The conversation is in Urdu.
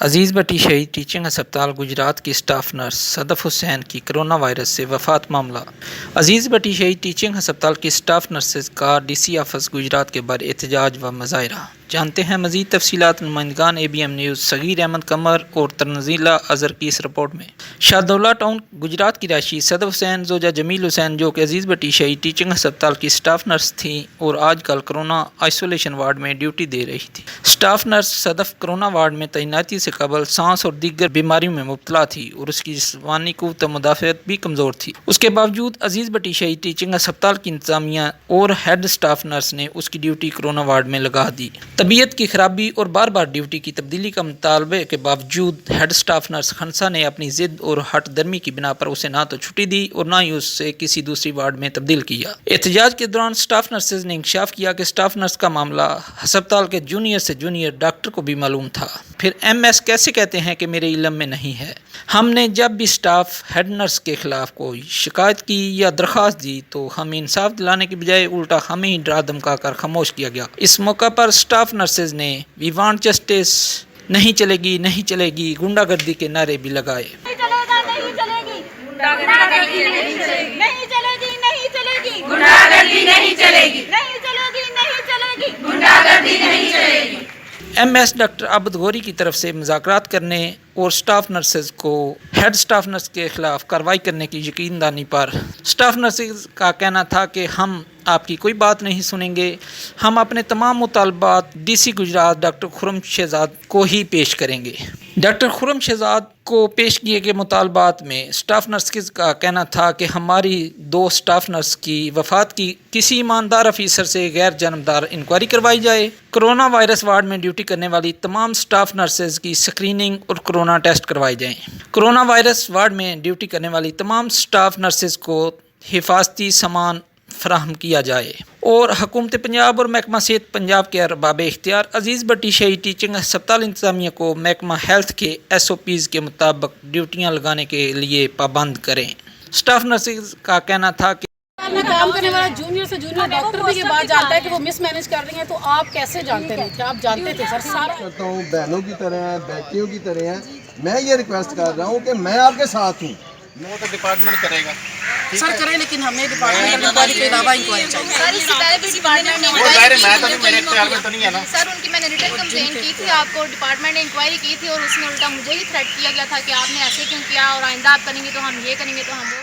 عزیز بٹی شہید ٹیچنگ ہسپتال گجرات کی اسٹاف نرس صدف حسین کی کرونا وائرس سے وفات معاملہ۔ عزیز بٹی شہید ٹیچنگ ہسپتال کی اسٹاف نرسز کا ڈی سی آفس گجرات کے بر احتجاج و مظاہرہ۔ جانتے ہیں مزید تفصیلات نمائندگان اے بی ایم نیوز صغیر احمد قمر اور تنزیلہ اظہر کی اس رپورٹ میں۔ شاہدولہ ٹاؤن گجرات کی رہائشی صدف حسین زوجہ جمیل حسین جو کہ عزیز بٹی شہید ٹیچنگ ہسپتال کی اسٹاف نرس تھیں اور آج کل کرونا آئسولیشن وارڈ میں ڈیوٹی دے رہی تھی۔ اسٹاف نرس صدف کرونا وارڈ میں تعیناتی سے قبل سانس اور دیگر بیماریوں میں مبتلا تھی اور اس کی جسمانی قوت مدافعت بھی کمزور تھی۔ اس کے باوجود عزیز بٹی شہید ٹیچنگ ہسپتال کی انتظامیہ اور ہیڈ اسٹاف نرس نے اس کی ڈیوٹی کرونا وارڈ میں لگا دی۔ طبیعت کی خرابی اور بار بار ڈیوٹی کی تبدیلی کا مطالبے کے باوجود ہیڈ اسٹاف نرس خنسا نے اپنی ضد اور ہٹ درمی کی بنا پر اسے نہ تو چھٹی دی اور نہ ہی اسے کسی دوسری وارڈ میں تبدیل کیا۔ احتجاج کے دوران اسٹاف نرسز نے انکشاف کیا کہ اسٹاف نرس کا معاملہ ہسپتال کے جونیئر سے جونیئر ڈاکٹر کو بھی معلوم تھا، پھر ایم ایس کیسے کہتے ہیں کہ میرے علم میں نہیں ہے۔ ہم نے جب بھی اسٹاف ہیڈ نرس کے خلاف کوئی شکایت کی یا درخواست دی تو ہمیں انصاف دلانے کے بجائے الٹا ہمیں ہی ڈرا دھمکا کر خاموش کیا گیا۔ اس موقع پر اسٹاف نرسز نے وی وانٹ جسٹس، نہیں چلے گی نہیں چلے گی، غنڈہ گردی کے نعرے بھی لگائے۔ ایم ایس ڈاکٹر عابد غوری کی طرف سے مذاکرات کرنے اور اسٹاف نرسز کو ہیڈ اسٹاف نرس کے خلاف کارروائی کرنے کی یقین دہانی پر اسٹاف نرسز کا کہنا تھا کہ ہم آپ کی کوئی بات نہیں سنیں گے، ہم اپنے تمام مطالبات ڈی سی گجرات ڈاکٹر خرم شہزاد کو ہی پیش کریں گے۔ ڈاکٹر خرم شہزاد کو پیش کیے گئے مطالبات میں اسٹاف نرسز کا کہنا تھا کہ ہماری 2 اسٹاف نرس کی وفات کی کسی ایماندار افیسر سے غیر جانبدار انکوائری کروائی جائے، کرونا وائرس وارڈ میں ڈیوٹی کرنے والی تمام اسٹاف نرسز کی اسکریننگ اور کرونا ٹیسٹ کروائے جائیں، کرونا وائرس وارڈ میں ڈیوٹی کرنے والی تمام اسٹاف نرسز کو حفاظتی سامان فراہم کیا جائے اور حکومت پنجاب اور محکمہ صحت پنجاب کے ارباب اختیار عزیز بٹی شہید ٹیچنگ ہسپتال انتظامیہ کو محکمہ ہیلتھ کے ایس او پیز کے مطابق ڈیوٹیاں لگانے کے لیے پابند کریں۔ اسٹاف نرسز کا کہنا تھا کہ میں کام کرنے والا جونیئر سے جونیئر ڈاکٹر بھی یہ بات جانتا ہے کہ وہ مس مینج کر رہی ہیں، تو آپ کیسے جانتے نہیں تھے؟ آپ جانتے تھے سر سارا؟ کرتا ہوں بہنوں کی طرح ہیں، بیٹیوں کی طرح ہیں، میں یہ ریکویسٹ کر رہا ہوں کہ میں آپ کے ساتھ ہوں۔ وہ تو ڈپارٹمنٹ کرے گا سر کریں، لیکن ہمیں ڈپارٹمنٹ انکوائری کے علاوہ انکوائری چاہیے۔ سر اس سے پہلے بھی ڈپارٹمنٹ نے وہ ظاہر ہے میں تو نہیں، میرے اختیار میں تو نہیں ہے نا سر ان کی میں نے ریٹن کمپلین کی تھی آپ کو، ڈپارٹمنٹ نے انکوائری کی تھی اور اس میں الٹا مجھے ہی تھریٹ کیا گیا تھا کہ آپ نے ایسے کیوں کیا اور آئندہ آپ کریں گے تو ہم یہ کریں گے تو ہم وہ